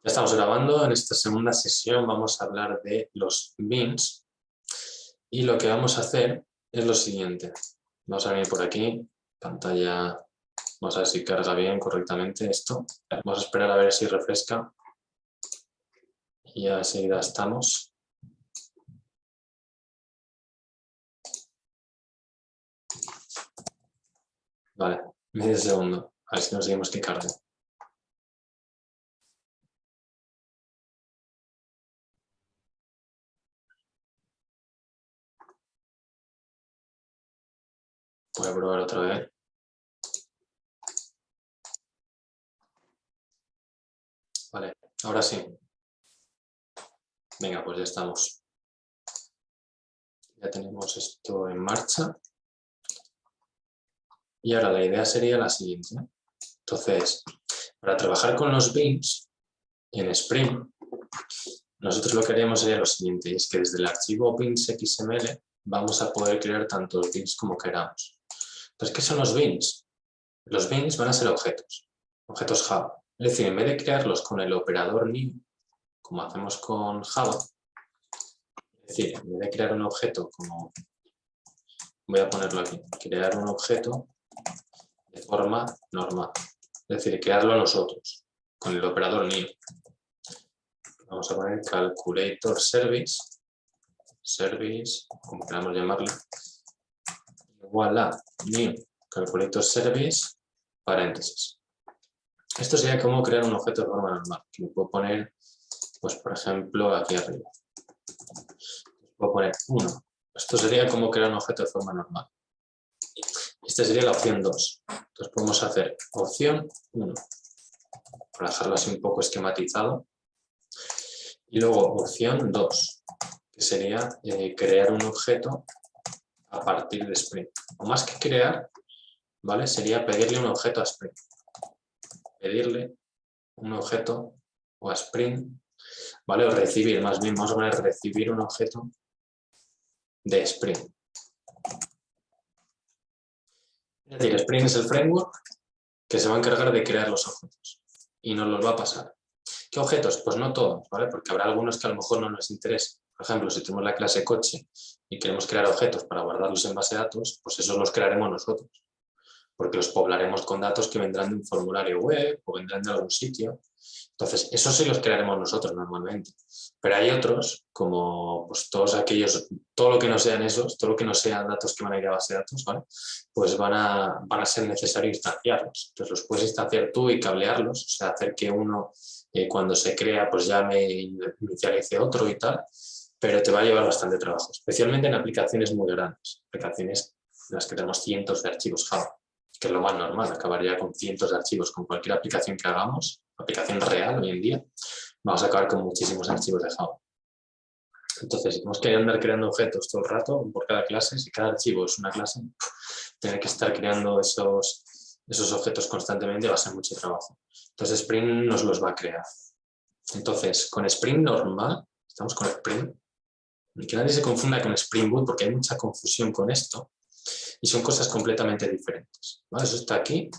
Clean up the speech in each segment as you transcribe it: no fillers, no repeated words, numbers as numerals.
Ya estamos grabando. En esta segunda sesión vamos a hablar de los beans y lo que vamos a hacer es lo siguiente. Vamos a venir por aquí, pantalla, vamos a ver si carga bien correctamente esto. Vamos a esperar a ver si refresca y ya enseguida estamos. Vale, medio segundo, a ver si conseguimos que cargue. Voy a probar otra vez. Vale, ahora sí. Venga, pues ya estamos. Ya tenemos esto en marcha. Y ahora la idea sería la siguiente. Entonces, para trabajar con los beans en Spring, nosotros lo que haríamos sería lo siguiente, y es que desde el archivo beans.xml vamos a poder crear tantos beans como queramos. Entonces, ¿qué son los beans? Los beans van a ser objetos Java. Es decir, en vez de crearlos con el operador new, como hacemos con Java, es decir, en vez de crear un objeto como, voy a ponerlo aquí, crear un objeto de forma normal, es decir, crearlo nosotros, con el operador new. Vamos a poner calculator service, como queramos llamarlo, igual a new calculator service, paréntesis. Esto sería como crear un objeto de forma normal, que lo puedo poner, pues por ejemplo, aquí arriba. Puedo poner 1. Esto sería como crear un objeto de forma normal. Esta sería la opción 2. Entonces podemos hacer opción 1, para dejarlo así un poco esquematizado. Y luego opción 2, que sería crear un objeto a partir de Spring. O más que crear, ¿vale? Sería pedirle un objeto a Spring. Pedirle un objeto o a Spring, ¿vale? O recibir, más bien, vamos a poner recibir un objeto de Spring. Es decir, Spring es el framework que se va a encargar de crear los objetos y nos los va a pasar. ¿Qué objetos? Pues no todos, ¿vale? Porque habrá algunos que a lo mejor no nos interesen. Por ejemplo, si tenemos la clase coche y queremos crear objetos para guardarlos en base de datos, pues esos los crearemos nosotros, porque los poblaremos con datos que vendrán de un formulario web o vendrán de algún sitio. Entonces, esos sí los crearemos nosotros normalmente. Pero hay otros, como pues, todos aquellos, todo lo que no sean esos, todo lo que no sean datos que van a ir a base de datos, ¿vale? Pues van a ser necesario instanciarlos. Entonces, los puedes instanciar tú y cablearlos, o sea, hacer que uno, cuando se crea, pues ya me inicialice otro y tal, pero te va a llevar bastante trabajo, especialmente en aplicaciones muy grandes, aplicaciones en las que tenemos cientos de archivos Java, que es lo más normal, acabaría con cientos de archivos. Con cualquier aplicación que hagamos, aplicación real hoy en día, vamos a acabar con muchísimos archivos de Java. Entonces, si tenemos que andar creando objetos todo el rato por cada clase, si cada archivo es una clase, tener que estar creando esos objetos constantemente va a ser mucho trabajo. Entonces, Spring nos los va a crear. Entonces, con Spring normal, estamos con Spring, y que nadie se confunda con Spring Boot porque hay mucha confusión con esto y son cosas completamente diferentes, ¿vale? Eso está aquí.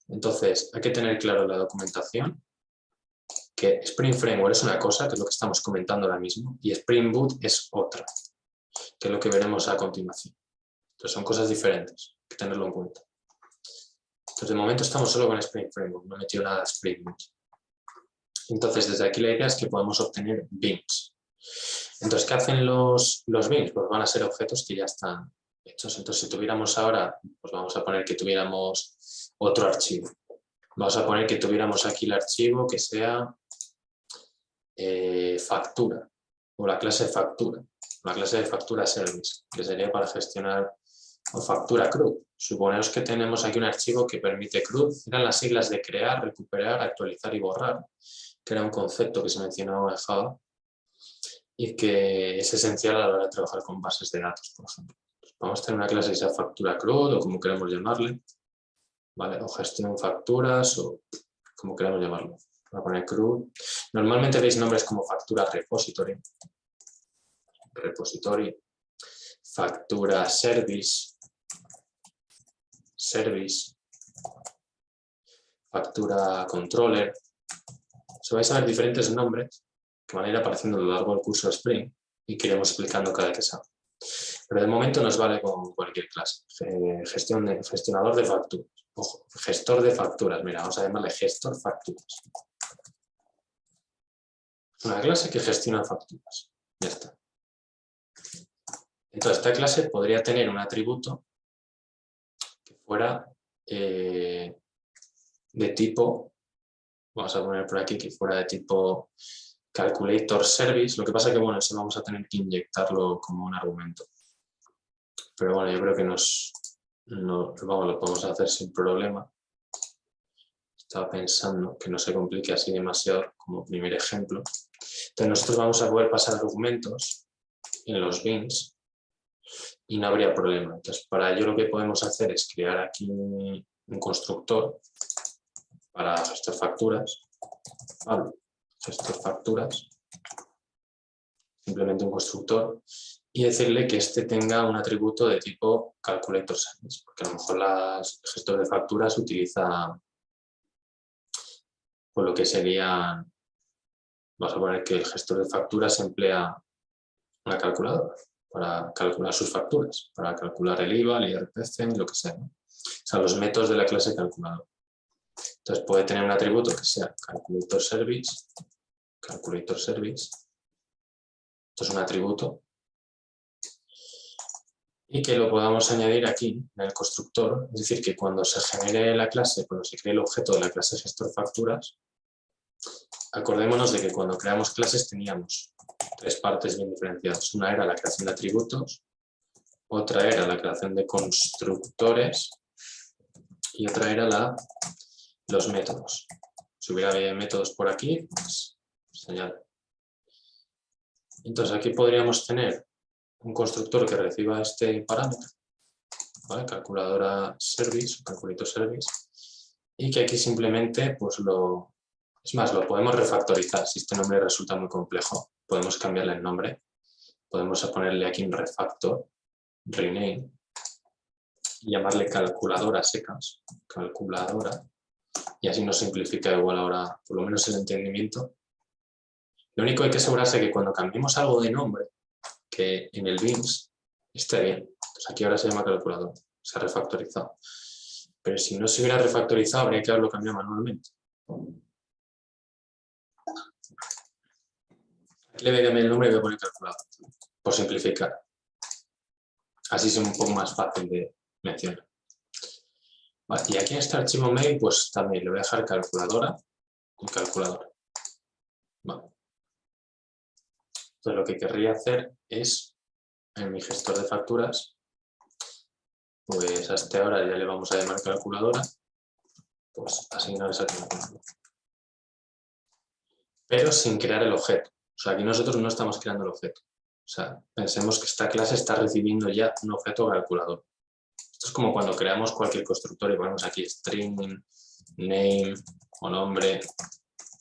Entonces, hay que tener claro la documentación, que Spring Framework es una cosa, que es lo que estamos comentando ahora mismo, y Spring Boot es otra, que es lo que veremos a continuación. Entonces, son cosas diferentes, hay que tenerlo en cuenta. Entonces, de momento estamos solo con Spring Framework, no he metido nada de Spring Boot. Entonces, desde aquí la idea es que podemos obtener beans. Entonces, ¿qué hacen los beans? Pues van a ser objetos que ya están hechos. Entonces, si tuviéramos ahora, pues vamos a poner que tuviéramos otro archivo. Vamos a poner que tuviéramos aquí el archivo que sea factura, o la clase factura, la clase de factura service, que sería para gestionar o factura CRUD. Suponemos que tenemos aquí un archivo que permite CRUD, eran las siglas de crear, recuperar, actualizar y borrar, que era un concepto que se mencionaba en Java y que es esencial a la hora de trabajar con bases de datos, por ejemplo. Vamos a tener una clase que sea factura CRUD o como queramos llamarle, ¿vale? O gestión facturas o como queramos llamarlo. Voy a poner CRUD. Normalmente veis nombres como factura repository, factura service, factura controller, Se vais a ver diferentes nombres que van a ir apareciendo a lo largo del curso de Spring y que iremos explicando cada que sea. Pero de momento nos vale con cualquier clase. Gestionador de facturas. Ojo, gestor de facturas. Mira, vamos a llamarle gestor facturas. Una clase que gestiona facturas. Ya está. Entonces, esta clase podría tener un atributo que fuera de tipo, vamos a poner por aquí que fuera de tipo calculator service. Lo que pasa es que, bueno, eso vamos a tener que inyectarlo como un argumento. Pero bueno, yo creo que lo podemos hacer sin problema. Estaba pensando que no se complique así demasiado como primer ejemplo. Entonces nosotros vamos a poder pasar argumentos en los bins y no habría problema. Entonces para ello lo que podemos hacer es crear aquí un constructor para gestor facturas. Gestor facturas. Simplemente un constructor. Y decirle que este tenga un atributo de tipo calculator service. Porque a lo mejor el gestor de facturas utiliza por lo que sería, vamos a poner que el gestor de facturas emplea una calculadora para calcular sus facturas, para calcular el IVA, el IRPF, lo que sea, ¿no? O sea, los métodos de la clase calculadora. Entonces puede tener un atributo que sea calculator service. Esto es un atributo. Y que lo podamos añadir aquí en el constructor, es decir, que cuando se genere la clase, cuando se cree el objeto de la clase gestor facturas, acordémonos de que cuando creamos clases teníamos tres partes bien diferenciadas. Una era la creación de atributos, otra era la creación de constructores y otra era los métodos. Si hubiera métodos por aquí, pues se añade. Entonces aquí podríamos tener un constructor que reciba este parámetro, ¿vale? Calculadora service, calculator service, y que aquí simplemente pues es más, lo podemos refactorizar. Si este nombre resulta muy complejo, podemos cambiarle el nombre. Podemos ponerle aquí un refactor, rename, y llamarle calculadora secas, calculadora, y así nos simplifica igual ahora, por lo menos el entendimiento. Lo único que hay que asegurarse que cuando cambiemos algo de nombre, que en el bins esté bien. Entonces aquí ahora se llama calculadora, se ha refactorizado. Pero si no se hubiera refactorizado, habría que haberlo cambiado manualmente. Aquí le voy a cambiar el nombre y voy a poner calculadora, por simplificar. Así es un poco más fácil de mencionar. Vale, y aquí en este archivo main, pues también le voy a dejar calculadora y calculadora. Vale. Entonces lo que querría hacer es, en mi gestor de facturas, pues hasta ahora ya le vamos a llamar calculadora, pues asignar esa calculadora. Pero sin crear el objeto. O sea, aquí nosotros no estamos creando el objeto. O sea, pensemos que esta clase está recibiendo ya un objeto calculador. Esto es como cuando creamos cualquier constructor y ponemos aquí string, name o nombre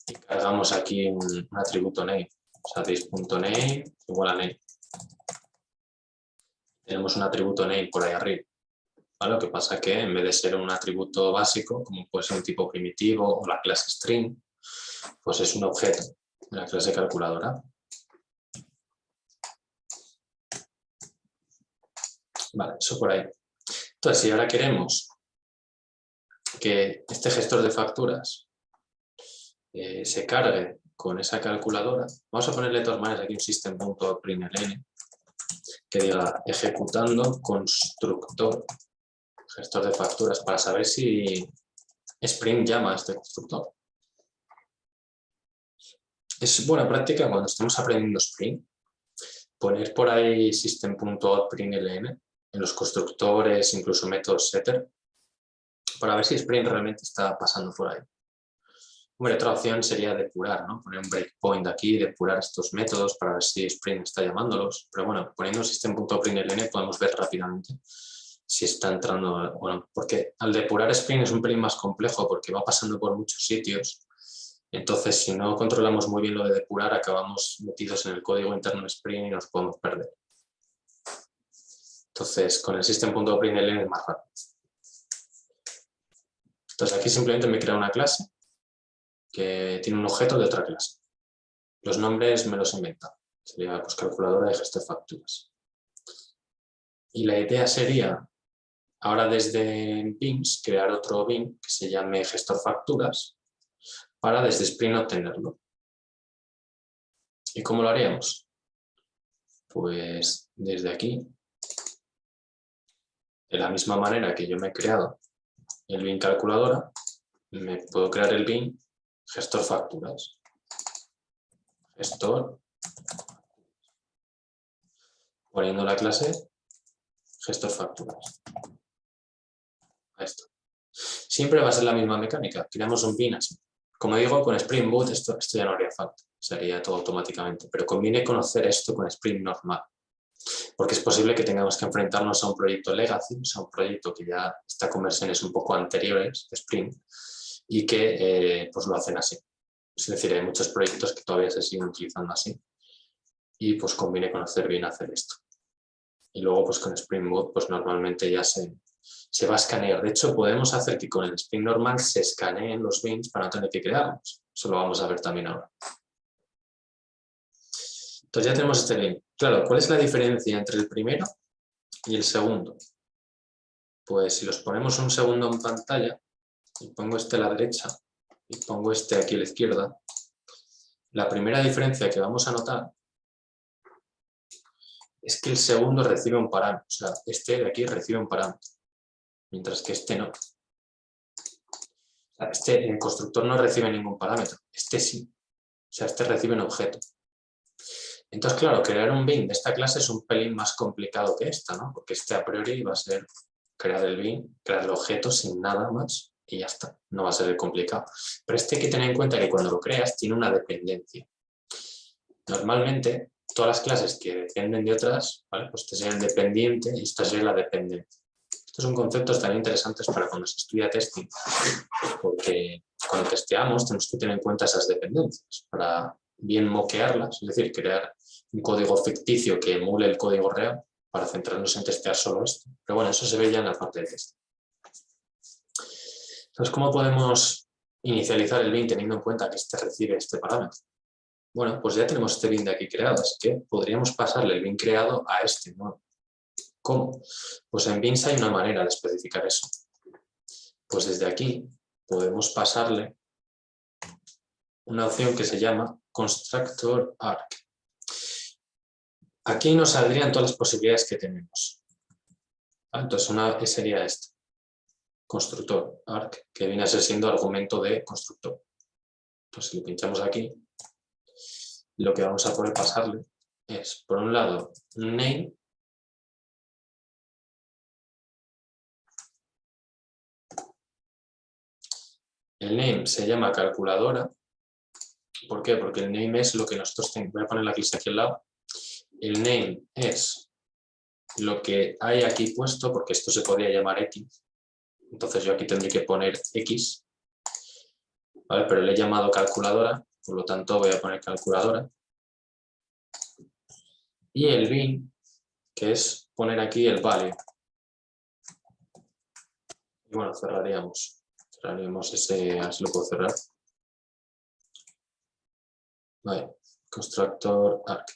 y cargamos aquí un atributo name. O sea, this.name igual a name. Tenemos un atributo name por ahí arriba. ¿Vale? Lo que pasa es que en vez de ser un atributo básico, como puede ser un tipo primitivo o la clase string, pues es un objeto de la clase calculadora. Vale, eso por ahí. Entonces, si ahora queremos que este gestor de facturas se cargue con esa calculadora, vamos a ponerle de todas maneras aquí un system.println que diga ejecutando constructor gestor de facturas para saber si Spring llama a este constructor. Es buena práctica cuando estamos aprendiendo Spring poner por ahí system.println en los constructores, incluso métodos setter, para ver si Spring realmente está pasando por ahí. Bueno, otra opción sería depurar, ¿no? Poner un breakpoint aquí, depurar estos métodos para ver si Spring está llamándolos. Pero bueno, poniendo system.println podemos ver rápidamente si está entrando o no. Porque al depurar Spring es un pelín más complejo porque va pasando por muchos sitios. Entonces, si no controlamos muy bien lo de depurar, acabamos metidos en el código interno de Spring y nos podemos perder. Entonces, con el system.println es más rápido. Entonces, aquí simplemente me crea una clase que tiene un objeto de otra clase. Los nombres me los he inventado. Sería pues, calculadora de gestor de facturas. Y la idea sería, ahora desde Beams, crear otro bin que se llame gestor facturas para desde Spring obtenerlo. ¿Y cómo lo haríamos? Pues desde aquí, de la misma manera que yo me he creado el bin calculadora, me puedo crear el bin gestor facturas. Gestor, poniendo la clase gestor facturas. Ahí está. Siempre va a ser la misma mecánica. Creamos un bin así. Como digo, con Spring Boot esto ya no haría falta. Sería todo automáticamente. Pero conviene conocer esto con Spring normal. Porque es posible que tengamos que enfrentarnos a un proyecto legacy, o sea, un proyecto que ya está con versiones un poco anteriores de Spring y que pues lo hacen así. Es decir, hay muchos proyectos que todavía se siguen utilizando así y pues conviene conocer bien hacer esto. Y luego pues con Spring Boot pues normalmente ya se va a escanear. De hecho, podemos hacer que con el Spring normal se escaneen los bins para no tener que crearlos. Eso lo vamos a ver también ahora. Entonces ya tenemos este bin. Claro, ¿cuál es la diferencia entre el primero y el segundo? Pues si los ponemos un segundo en pantalla, y pongo este a la derecha y pongo este aquí a la izquierda, la primera diferencia que vamos a notar es que el segundo recibe un parámetro. O sea, este de aquí recibe un parámetro, mientras que este no. El constructor no recibe ningún parámetro, este sí. O sea, este recibe un objeto. Entonces, claro, crear un bin de esta clase es un pelín más complicado que esta, ¿no? Porque este a priori va a ser crear el bin, crear el objeto sin nada más y ya está. No va a ser complicado. Pero este hay que tener en cuenta que cuando lo creas tiene una dependencia. Normalmente, todas las clases que dependen de otras, ¿vale? Pues este sería el dependiente y esta sería la dependencia. Estos son conceptos tan interesantes para cuando se estudia testing, porque cuando testeamos tenemos que tener en cuenta esas dependencias para bien moquearlas, es decir, crear un código ficticio que emule el código real para centrarnos en testear solo esto. Pero bueno, eso se ve ya en la parte de test. Entonces, ¿cómo podemos inicializar el bin teniendo en cuenta que este recibe este parámetro? Bueno, pues ya tenemos este bin de aquí creado, así que podríamos pasarle el bin creado a este nuevo. ¿Cómo? Pues en Beams hay una manera de especificar eso. Pues desde aquí podemos pasarle una opción que se llama Constructor Arc. Aquí nos saldrían todas las posibilidades que tenemos. Entonces una sería esta. Constructor Arc, que viene a ser siendo argumento de constructor. Entonces si le pinchamos aquí, lo que vamos a poder pasarle es, por un lado, un name. El name se llama calculadora. ¿Por qué? Porque el name es lo que nosotros tenemos. Voy a poner la clase aquí al lado. El name es lo que hay aquí puesto, porque esto se podría llamar X. Entonces yo aquí tendré que poner X. ¿Vale? Pero le he llamado calculadora, por lo tanto voy a poner calculadora. Y el bin, que es poner aquí el value. Y bueno, cerraríamos ese, así lo puedo cerrar. Vale, constructor arc.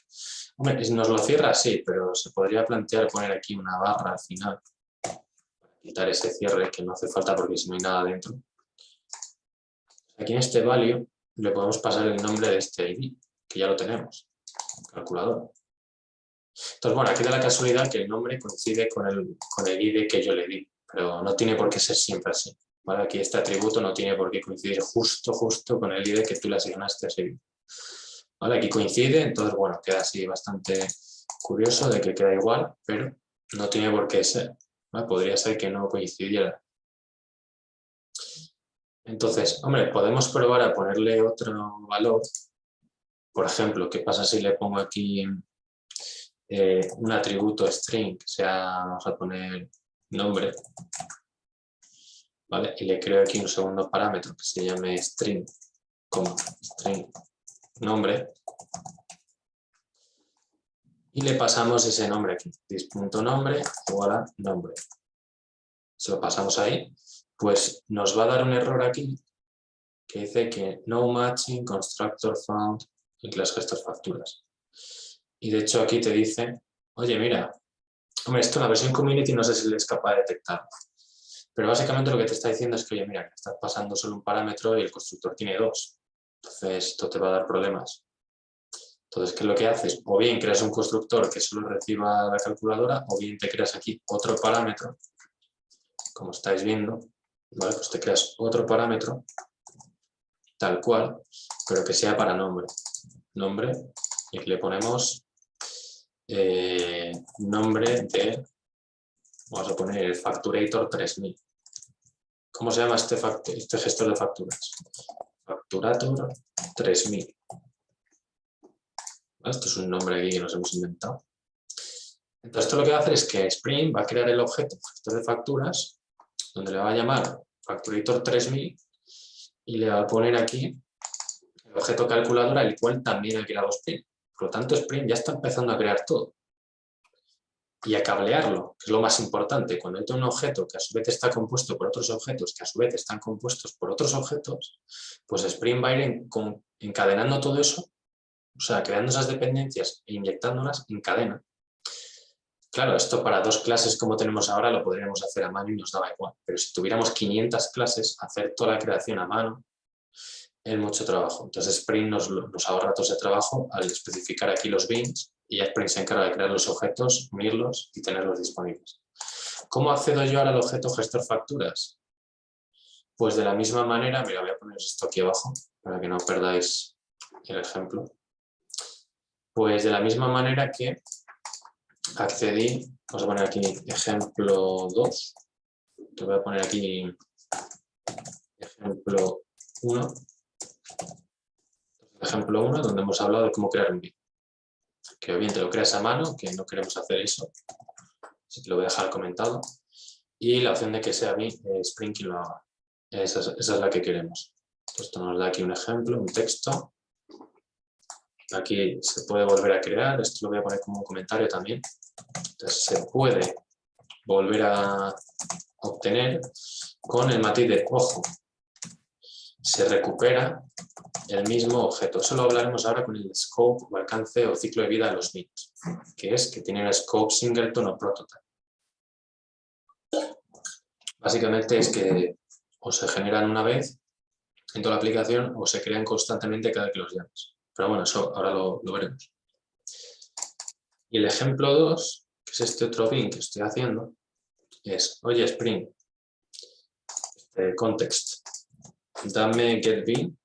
Hombre, nos lo cierra así, pero se podría plantear poner aquí una barra al final. Para quitar ese cierre que no hace falta porque si no hay nada dentro. Aquí en este value le podemos pasar el nombre de este ID, que ya lo tenemos, calculador. Entonces, bueno, aquí da la casualidad que el nombre coincide con el ID que yo le di, pero no tiene por qué ser siempre así. ¿Vale? Aquí este atributo no tiene por qué coincidir justo con el ID que tú le asignaste a ese ID. ¿Vale? Aquí coincide, entonces, bueno, queda así bastante curioso de que queda igual, pero no tiene por qué ser. ¿Vale? Podría ser que no coincidiera. Entonces, hombre, podemos probar a ponerle otro valor. Por ejemplo, ¿qué pasa si le pongo aquí un atributo string, que sea, vamos a poner nombre, ¿vale? Y le creo aquí un segundo parámetro que se llame string, string nombre, y le pasamos ese nombre aquí, dis.nombre igual a nombre. Si lo pasamos ahí, pues nos va a dar un error aquí, que dice que no matching constructor found en class gestor facturas. Y de hecho aquí te dice, oye, mira, hombre, esto en la versión community no sé si es capaz de detectar. Pero básicamente lo que te está diciendo es que, oye, mira, que estás pasando solo un parámetro y el constructor tiene 2. Entonces, esto te va a dar problemas. Entonces, ¿qué es lo que haces? O bien creas un constructor que solo reciba la calculadora, o bien te creas aquí otro parámetro, como estáis viendo, ¿vale? Pues te creas otro parámetro, tal cual, pero que sea para nombre. Nombre, y aquí le ponemos nombre de, vamos a poner el Facturator 3000. ¿Cómo se llama este gestor de facturas? Facturator 3000. Esto es un nombre aquí que nos hemos inventado. Entonces, esto lo que va a hacer es que Spring va a crear el objeto gestor de facturas, donde le va a llamar Facturator 3000 y le va a poner aquí el objeto calculadora, el cual también ha creado Spring. Por lo tanto, Spring ya está empezando a crear todo. Y a cablearlo, que es lo más importante. Cuando hay un objeto que a su vez está compuesto por otros objetos, que a su vez están compuestos por otros objetos, pues Spring va a ir encadenando todo eso, o sea, creando esas dependencias e inyectándolas en cadena. Claro, esto para 2 clases como tenemos ahora lo podríamos hacer a mano y nos daba igual, pero si tuviéramos 500 clases, hacer toda la creación a mano es mucho trabajo. Entonces Spring nos ahorra todo ese trabajo al especificar aquí los bins y ya Spring se encarga de crear los objetos, unirlos y tenerlos disponibles. ¿Cómo accedo yo ahora al objeto gestor facturas? Pues de la misma manera, mira, voy a poner esto aquí abajo para que no perdáis el ejemplo. Pues de la misma manera que accedí, vamos a poner aquí ejemplo 2, te voy a poner aquí ejemplo 1, ejemplo 1 donde hemos hablado de cómo crear un bin. Que bien te lo creas a mano, que no queremos hacer eso, así que lo voy a dejar comentado. Y la opción de que sea bin, Spring quien lo haga. Esa es la que queremos. Esto nos da aquí un ejemplo, un texto. Aquí se puede volver a crear, esto lo voy a poner como un comentario también. Entonces se puede volver a obtener con el matiz de, ojo, se recupera el mismo objeto. Eso lo hablaremos ahora con el scope o alcance o ciclo de vida de los bits, que es que tienen scope singleton o prototype. Básicamente es que o se generan una vez en toda la aplicación o se crean constantemente cada vez que los llames. Pero bueno, eso ahora lo veremos. Y el ejemplo 2, que es este otro bin que estoy haciendo, es, oye Spring, context, dame getBin,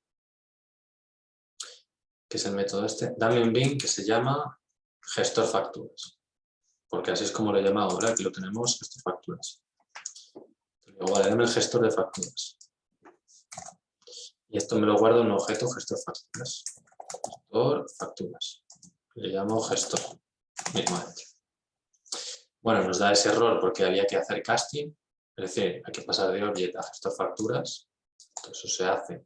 que es el método este, dame un bin que se llama gestor facturas, porque así es como lo he llamado, ¿verdad? Aquí lo tenemos, gestor facturas. Luego, vale, dame el gestor de facturas. Y esto me lo guardo en un objeto gestor facturas. Gestor facturas. Le llamo gestor mismamente. Bueno, nos da ese error porque había que hacer casting, es decir, hay que pasar de object a gestor facturas. Entonces eso se hace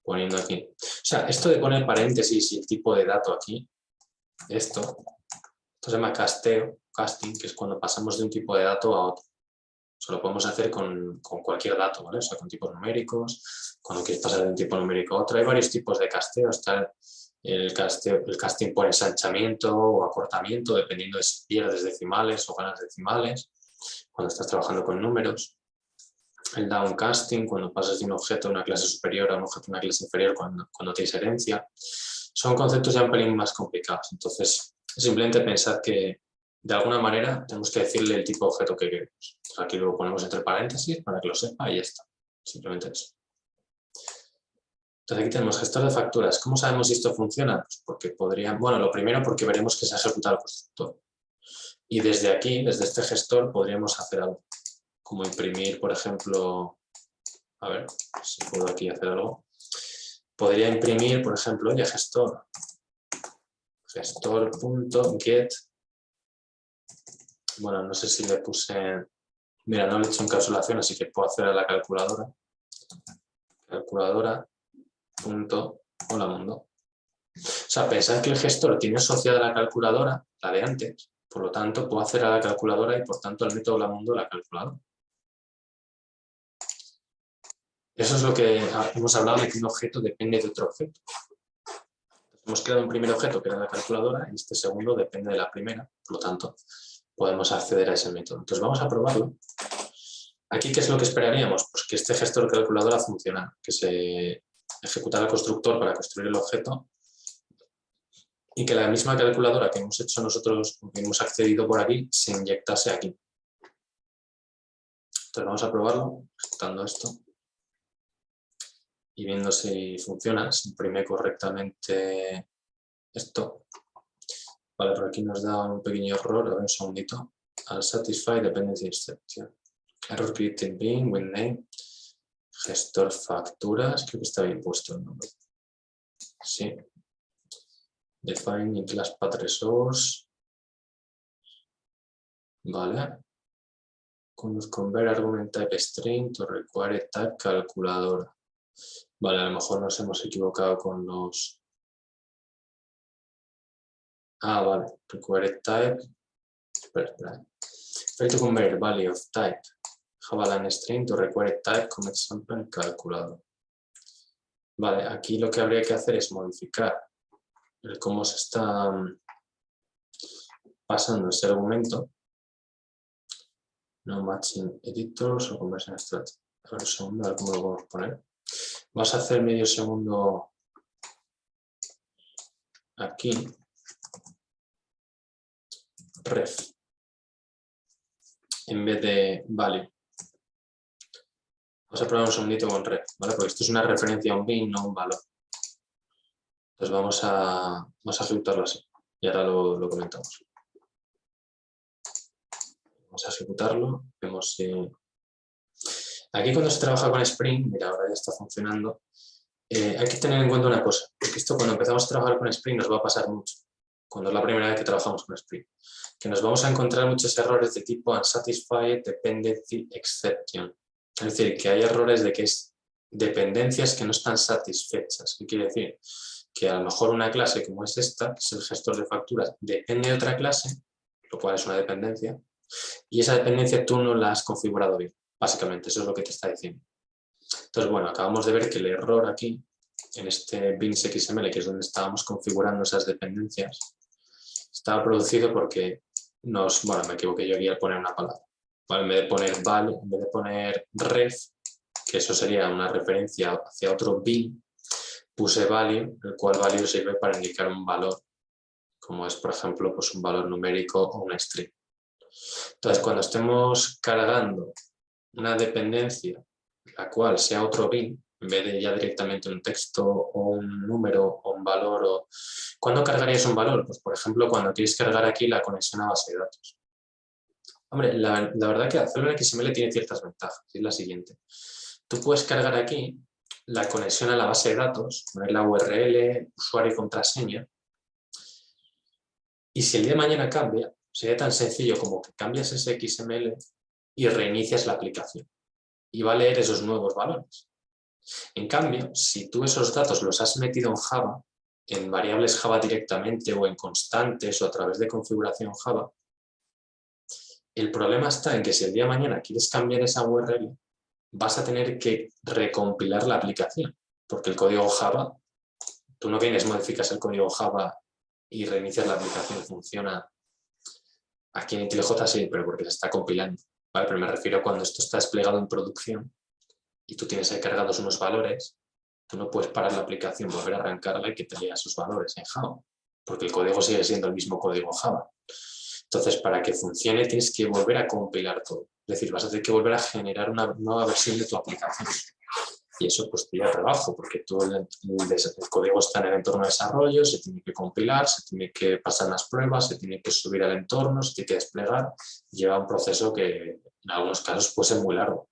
poniendo aquí. O sea, esto de poner paréntesis y el tipo de dato aquí, esto se llama casteo, casting, que es cuando pasamos de un tipo de dato a otro. Eso lo podemos hacer con cualquier dato, ¿vale? O sea, con tipos numéricos, cuando quieres pasar de un tipo numérico a otro. Hay varios tipos de casteo. Está el casting por ensanchamiento o acortamiento, dependiendo de si pierdes decimales o ganas decimales, cuando estás trabajando con números. El downcasting, cuando pasas de un objeto de una clase superior a un objeto de una clase inferior cuando tienes herencia. Son conceptos ya un pelín más complicados. Entonces, simplemente pensad que de alguna manera tenemos que decirle el tipo de objeto que queremos. Entonces, aquí lo ponemos entre paréntesis para que lo sepa y ya está. Simplemente eso. Entonces aquí tenemos gestor de facturas. ¿Cómo sabemos si esto funciona? Pues porque podrían, bueno, lo primero porque veremos que se ha ejecutado el constructor. Y desde aquí, desde este gestor, podríamos hacer algo. Como imprimir, por ejemplo, a ver si puedo aquí hacer algo. Podría imprimir, por ejemplo, oye, gestor.get. Bueno, no sé si le puse, mira, no le he hecho encapsulación, así que puedo hacer a la calculadora. Calculadora.hola mundo. O sea, pensad que el gestor tiene asociada la calculadora, la de antes, por lo tanto puedo hacer a la calculadora y por tanto al método hola mundo la calculadora. Eso es lo que hemos hablado de que un objeto depende de otro objeto. Hemos creado un primer objeto que era la calculadora y este segundo depende de la primera, por lo tanto podemos acceder a ese método. Entonces vamos a probarlo. Aquí, ¿qué es lo que esperaríamos? Pues que este gestor calculadora funcionara, que se ejecutara el constructor para construir el objeto y que la misma calculadora que hemos hecho nosotros, que hemos accedido por aquí, se inyectase aquí. Entonces vamos a probarlo, ejecutando esto y viendo si funciona, si imprime correctamente esto. Vale, por aquí nos da un pequeño error, a ver un segundito. Unsatisfied dependency exception. Error created bin, with name, gestor facturas, creo que está bien puesto el nombre. Sí. Define in class path resource. Vale. Convert argument type string to require type calculadora. Vale, a lo mejor nos hemos equivocado con los... Ah, vale. Require type. Espera. Try to convert value of type Java string to require type como example calculador. Vale, aquí lo que habría que hacer es modificar el cómo se está pasando ese argumento. No matching editors o conversion strategy. A ver un segundo, a ver cómo lo podemos poner. Vas a hacer medio segundo aquí. Ref. En vez de value. Vamos a probar un segundito con ref, ¿vale? Porque esto es una referencia a un bin, no a un valor. Entonces vamos a ejecutarlo así. Y ahora lo comentamos. Vamos a ejecutarlo. Vemos si... Aquí cuando se trabaja con Spring, mira, ahora ya está funcionando. Hay que tener en cuenta una cosa, porque esto cuando empezamos a trabajar con Spring nos va a pasar mucho, cuando es la primera vez que trabajamos con Spring, que nos vamos a encontrar muchos errores de tipo unsatisfied dependency exception. Es decir, que hay errores de que es dependencias que no están satisfechas. ¿Qué quiere decir? Que a lo mejor una clase como es esta, que es el gestor de facturas, depende de otra clase, lo cual es una dependencia, y esa dependencia tú no la has configurado bien. Básicamente, eso es lo que te está diciendo. Entonces, bueno, acabamos de ver que el error aquí, en este bins.xml, que es donde estábamos configurando esas dependencias, estaba producido porque bueno, me equivoqué yo aquí al poner una palabra. ¿Vale? En vez de poner val, en vez de poner ref, que eso sería una referencia hacia otro bin, puse value, el cual value sirve para indicar un valor, como es, por ejemplo, pues un valor numérico o un string. Entonces, cuando estemos cargando una dependencia, la cual sea otro bin, en vez de ya directamente un texto o un número o un valor. ¿Cuándo cargarías un valor? Pues, por ejemplo, cuando quieres cargar aquí la conexión a base de datos. Hombre, la verdad que hacerlo en XML tiene ciertas ventajas. Es la siguiente. Tú puedes cargar aquí la conexión a la base de datos, poner la URL, usuario y contraseña. Y si el día de mañana cambia, sería tan sencillo como que cambias ese XML y reinicias la aplicación. Y va a leer esos nuevos valores. En cambio, si tú esos datos los has metido en Java, en variables Java directamente o en constantes o a través de configuración Java, el problema está en que si el día de mañana quieres cambiar esa URL, vas a tener que recompilar la aplicación, porque el código Java, tú no vienes, modificas el código Java y reinicias la aplicación, funciona. Aquí en IntelliJ sí, pero porque se está compilando. ¿Vale? Pero me refiero a cuando esto está desplegado en producción y tú tienes ahí cargados unos valores, tú no puedes parar la aplicación, volver a arrancarla y que te lea esos valores en Java, porque el código sigue siendo el mismo código Java. Entonces, para que funcione tienes que volver a compilar todo. Es decir, vas a tener que volver a generar una nueva versión de tu aplicación. Y eso pues te lleva trabajo, porque todo el código está en el entorno de desarrollo, se tiene que compilar, se tiene que pasar las pruebas, se tiene que subir al entorno, se tiene que desplegar. Lleva un proceso que en algunos casos puede ser muy largo.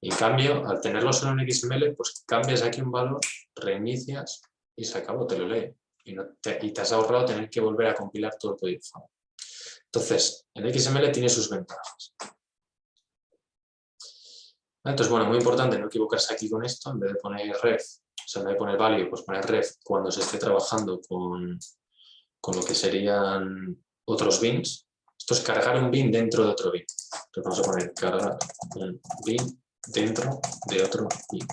En cambio, al tenerlo solo en XML, pues cambias aquí un valor, reinicias y se acabó, te lo lee. Y te has ahorrado tener que volver a compilar todo el código. Entonces, el XML tiene sus ventajas. Entonces, bueno, muy importante no equivocarse aquí con esto, en vez de poner ref, o sea, en vez de poner value, pues poner ref cuando se esté trabajando con lo que serían otros bins. Esto es cargar un bin dentro de otro bin. Entonces vamos a poner cargar un bin dentro de otro view.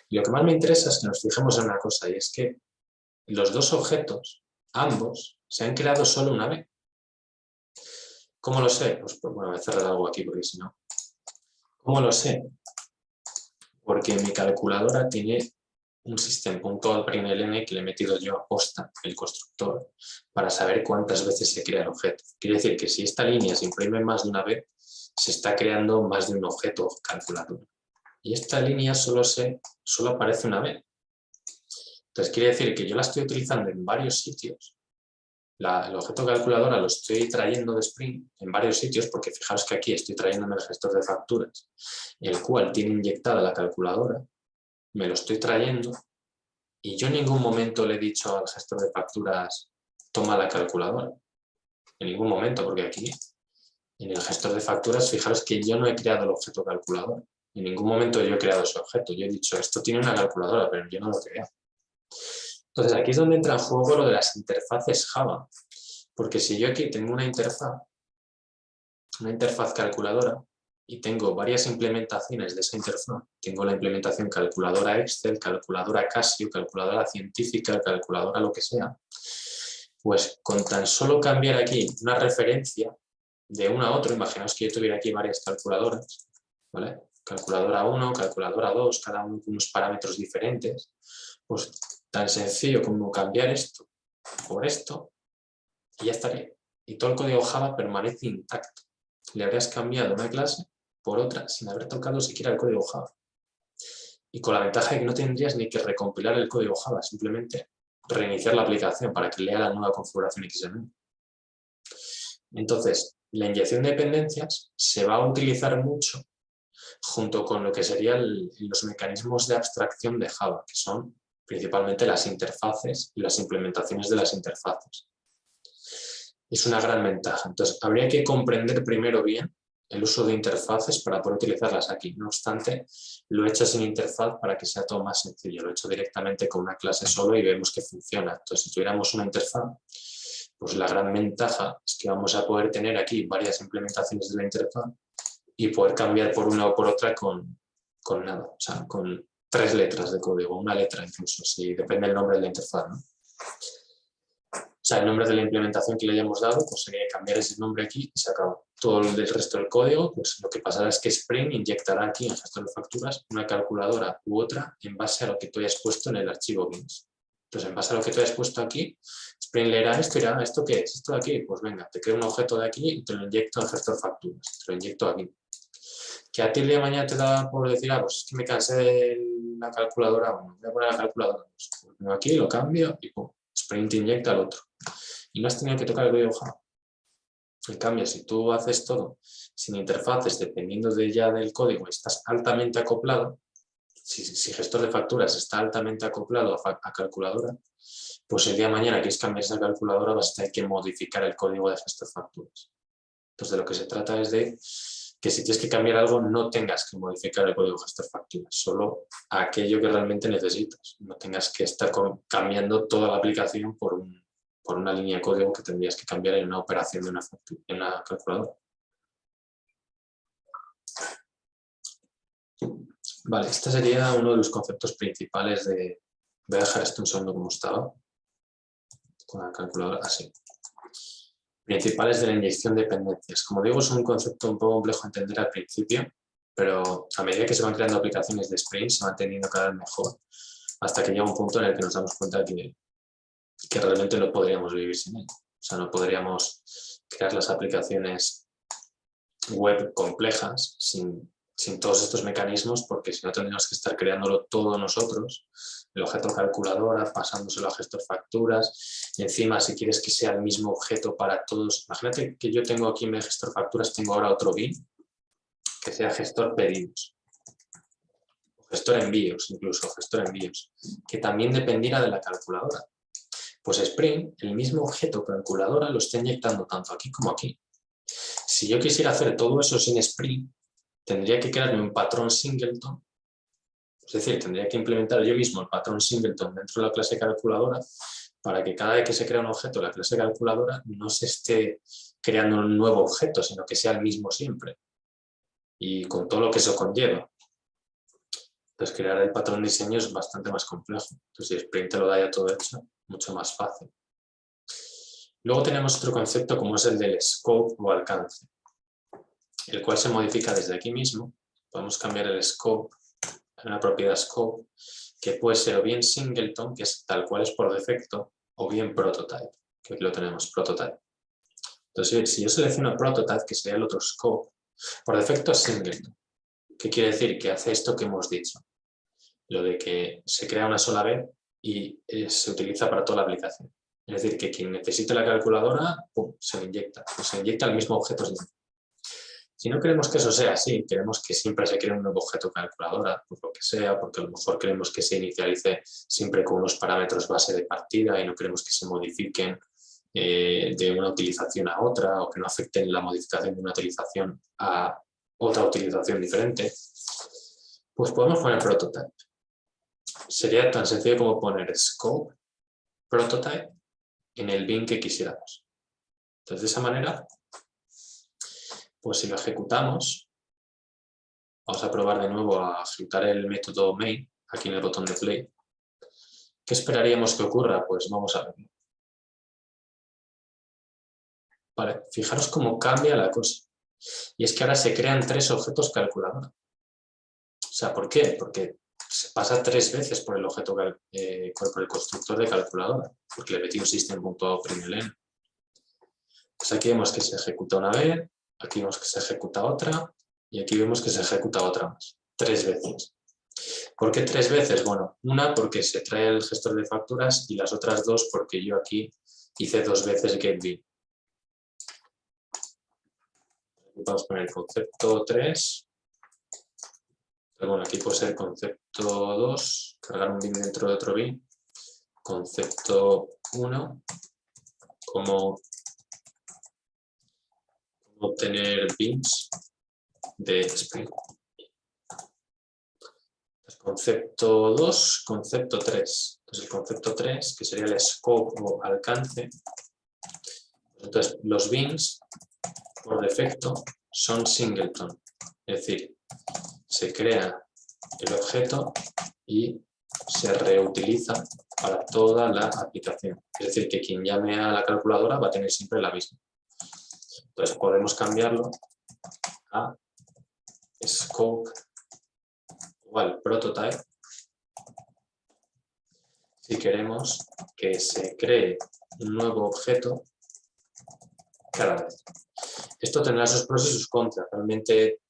Y lo que más me interesa es que nos fijemos en una cosa, y es que los dos objetos, ambos, se han creado solo una vez. ¿Cómo lo sé? Pues bueno, voy a cerrar algo aquí porque si no. ¿Cómo lo sé? Porque mi calculadora tiene un system.outPrintln que le he metido yo a posta, el constructor, para saber cuántas veces se crea el objeto. Quiere decir que si esta línea se imprime más de una vez, se está creando más de un objeto calculadora. Y esta línea solo aparece una vez. Entonces quiere decir que yo la estoy utilizando en varios sitios. El objeto calculadora lo estoy trayendo de Spring en varios sitios, porque fijaos que aquí estoy trayéndome el gestor de facturas, el cual tiene inyectada la calculadora, me lo estoy trayendo, y yo en ningún momento le he dicho al gestor de facturas, toma la calculadora. En ningún momento, porque aquí, en el gestor de facturas, fijaros que yo no he creado el objeto calculadora. En ningún momento yo he creado ese objeto. Yo he dicho, esto tiene una calculadora, pero yo no lo he creado. Entonces aquí es donde entra en juego lo de las interfaces Java. Porque si yo aquí tengo una interfaz calculadora, y tengo varias implementaciones de esa interfaz, tengo la implementación calculadora Excel, calculadora Casio, calculadora científica, calculadora lo que sea, pues con tan solo cambiar aquí una referencia de uno a otro, imaginaos que yo tuviera aquí varias calculadoras, ¿vale? Calculadora 1, calculadora 2, cada uno con unos parámetros diferentes, pues tan sencillo como cambiar esto por esto, y ya estaría. Y todo el código Java permanece intacto. Le habrías cambiado una clase por otra sin haber tocado siquiera el código Java. Y con la ventaja de que no tendrías ni que recompilar el código Java, simplemente reiniciar la aplicación para que lea la nueva configuración XML. Entonces, la inyección de dependencias se va a utilizar mucho junto con lo que serían los mecanismos de abstracción de Java, que son principalmente las interfaces y las implementaciones de las interfaces. Es una gran ventaja. Entonces, habría que comprender primero bien el uso de interfaces para poder utilizarlas aquí. No obstante, lo he hecho sin interfaz para que sea todo más sencillo. Lo he hecho directamente con una clase solo y vemos que funciona. Entonces, si tuviéramos una interfaz, pues la gran ventaja es que vamos a poder tener aquí varias implementaciones de la interfaz y poder cambiar por una o por otra con nada. O sea, con 3 letras de código, una letra incluso, si depende del nombre de la interfaz, ¿no? O sea, el nombre de la implementación que le hayamos dado, pues sería cambiar ese nombre aquí y se acabó. Todo el resto del código, pues lo que pasará es que Spring inyectará aquí en el gestor de facturas una calculadora u otra en base a lo que tú hayas puesto en el archivo beans. Entonces, en base a lo que tú hayas puesto aquí, Spring leerá esto y dirá, ¿esto qué es? ¿Esto de aquí? Pues venga, te creo un objeto de aquí y te lo inyecto en el gestor de facturas. Te lo inyecto aquí. Que a ti el día de mañana te da por decir, pues es que me cansé de la calculadora 1, voy a poner la calculadora 2. Pues vengo aquí, lo cambio y pum, Spring te inyecta al otro. Y no has tenido que tocar el código Java. En cambio, si tú haces todo sin interfaces, dependiendo ya del código, estás altamente acoplado, si gestor de facturas está altamente acoplado a calculadora, pues el día de mañana quieres cambiar esa calculadora, vas a tener que modificar el código de gestor de facturas. Entonces, de lo que se trata es de que si tienes que cambiar algo, no tengas que modificar el código de gestor de facturas, solo aquello que realmente necesitas. No tengas que estar cambiando toda la aplicación por una línea de código que tendrías que cambiar en una operación de una calculadora. Vale, este sería uno de los conceptos principales de... Voy a dejar esto un segundo como estaba, con la calculadora así. Principales de la inyección de dependencias. Como digo, es un concepto un poco complejo de entender al principio, pero a medida que se van creando aplicaciones de Spring, se van entendiendo cada vez mejor, hasta que llega un punto en el que nos damos cuenta que realmente no podríamos vivir sin él. O sea, no podríamos crear las aplicaciones web complejas sin todos estos mecanismos, porque si no tendríamos que estar creándolo todo nosotros, el objeto calculadora, pasándoselo a gestor facturas, y encima si quieres que sea el mismo objeto para todos, imagínate que yo tengo aquí en el gestor facturas, tengo ahora otro bin, que sea gestor pedidos, gestor envíos, incluso gestor envíos, que también dependiera de la calculadora. Pues Spring, el mismo objeto calculadora, lo está inyectando tanto aquí como aquí. Si yo quisiera hacer todo eso sin Spring, tendría que crearme un patrón singleton, es decir, tendría que implementar yo mismo el patrón singleton dentro de la clase calculadora para que cada vez que se crea un objeto de la clase calculadora no se esté creando un nuevo objeto, sino que sea el mismo siempre. Y con todo lo que eso conlleva. Entonces, crear el patrón diseño es bastante más complejo. Entonces, si Spring te lo da ya todo hecho, mucho más fácil. Luego tenemos otro concepto como es el del scope o alcance, el cual se modifica desde aquí mismo. Podemos cambiar el scope en la propiedad scope, que puede ser o bien singleton, que es tal cual es por defecto, o bien prototype, que aquí lo tenemos, prototype. Entonces, si yo selecciono prototype, que sería el otro scope, por defecto es singleton. ¿Qué quiere decir? Que hace esto que hemos dicho. Lo de que se crea una sola vez y se utiliza para toda la aplicación. Es decir, que quien necesite la calculadora, ¡pum!, se le inyecta. Pues se inyecta el mismo objeto. Si no queremos que eso sea así, queremos que siempre se cree un nuevo objeto calculadora, por lo que sea, porque a lo mejor queremos que se inicialice siempre con unos parámetros base de partida y no queremos que se modifiquen de una utilización a otra o que no afecten la modificación de una utilización a otra utilización diferente, pues podemos poner prototype. Sería tan sencillo como poner scope prototype en el bin que quisiéramos. Entonces, de esa manera, pues si lo ejecutamos, vamos a probar de nuevo a ejecutar el método main, aquí en el botón de play. ¿Qué esperaríamos que ocurra? Pues vamos a verlo. Vale, fijaros cómo cambia la cosa. Y es que ahora se crean 3 objetos calculadora. O sea, ¿por qué? Porque se pasa 3 veces por el objeto, por el constructor de calculadora, porque le metí un system.out.println. Pues aquí vemos que se ejecuta una vez, aquí vemos que se ejecuta otra, y aquí vemos que se ejecuta otra más. 3 veces. ¿Por qué 3 veces? Bueno, una porque se trae el gestor de facturas y las otras 2 porque yo aquí hice 2 veces getBin. Vamos a poner el concepto 3. Pero bueno, aquí puede ser concepto 2, cargar un bin dentro de otro bin. Concepto 1, como obtener bins de Spring. Concepto 2, concepto 3. Entonces el concepto 3, que sería el scope o alcance. Entonces los bins, por defecto, son singleton. Es decir, se crea el objeto y se reutiliza para toda la aplicación. Es decir, que quien llame a la calculadora va a tener siempre la misma. Entonces podemos cambiarlo a scope igual prototype si queremos que se cree un nuevo objeto cada vez. Esto tendrá sus pros y sus contras. Realmente,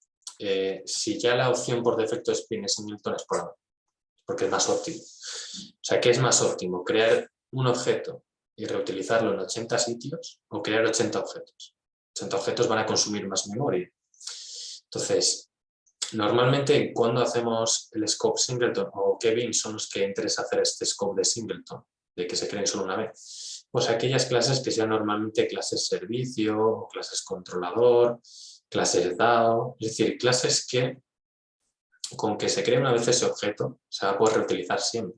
si ya la opción por defecto es Spring Singleton, es porque es más óptimo. O sea, ¿qué es más óptimo? ¿Crear un objeto y reutilizarlo en 80 sitios o crear 80 objetos? 80 objetos van a consumir más memoria. Entonces, normalmente, cuando hacemos el scope singleton o qué bins son los que interesa hacer este scope de singleton, de que se creen solo una vez, pues aquellas clases que sean normalmente clases servicio, clases controlador, clases DAO, es decir, clases que con que se cree una vez ese objeto se va a poder reutilizar siempre,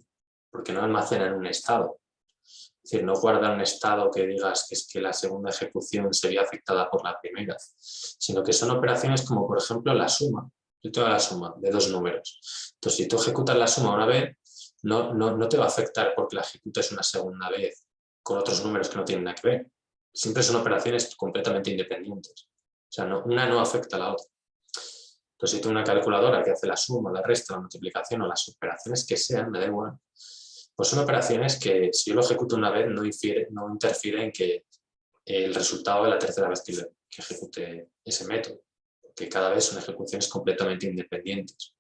porque no almacenan un estado. Es decir, no guarda un estado que digas que es que la segunda ejecución sería afectada por la primera, sino que son operaciones como, por ejemplo, la suma. Yo tengo la suma de 2 números. Entonces, si tú ejecutas la suma una vez, no te va a afectar porque la ejecutes una segunda vez con otros números que no tienen nada que ver. Siempre son operaciones completamente independientes. O sea, una no afecta a la otra. Entonces, si tú una calculadora que hace la suma, la resta, la multiplicación o las operaciones que sean, me da igual, pues son operaciones que si yo lo ejecuto una vez no interfiere en que el resultado de la tercera vez que ejecute ese método, porque cada vez son ejecuciones completamente independientes.